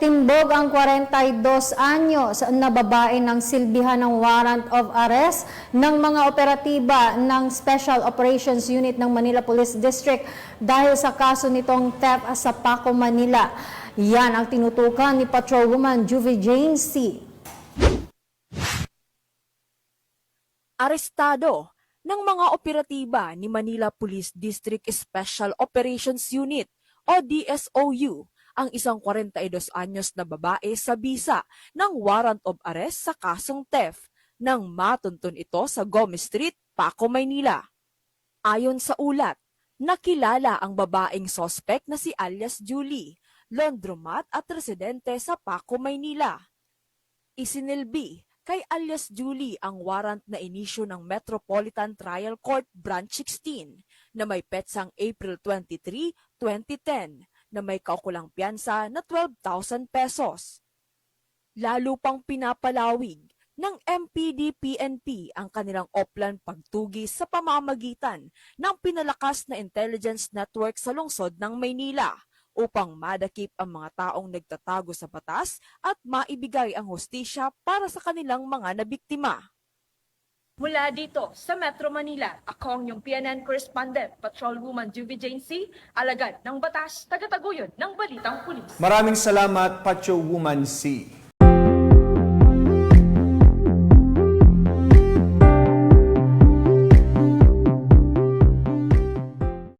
Nagtimbog ang 42 anyos na babae ng silbihan ng warrant of arrest ng mga operatiba ng Special Operations Unit ng Manila Police District dahil sa kaso nitong theft sa Paco, Manila. Yan ang tinutukan ni Patrolwoman Juvie Jane C. Arestado ng mga operatiba ni Manila Police District Special Operations Unit o DSOU ang isang 42 anyos na babae sa bisa ng warrant of arrest sa kasong theft nang matuntun ito sa Gomez Street, Paco, Maynila. Ayon sa ulat, nakilala ang babaeng sospek na si alias Julie, laundromat at residente sa Paco, Maynila. Isinilbi kay alias Julie ang warrant na inisyu ng Metropolitan Trial Court Branch 16 na may petsang April 23, 2010 na may kaukulang piyansa na 12,000 pesos. Lalo pang pinapalawig ng MPD-PNP ang kanilang oplan pagtugis sa pamamagitan ng pinalakas na intelligence network sa lungsod ng Maynila upang madakip ang mga taong nagtatago sa batas at maibigay ang hustisya para sa kanilang mga nabiktima. Mula dito sa Metro Manila, ako ang iyong PNN correspondent, Patrolwoman Juvie Jane C, alagad ng batas, tagataguyod ng Balitang Pulis. Maraming salamat, Patrolwoman C.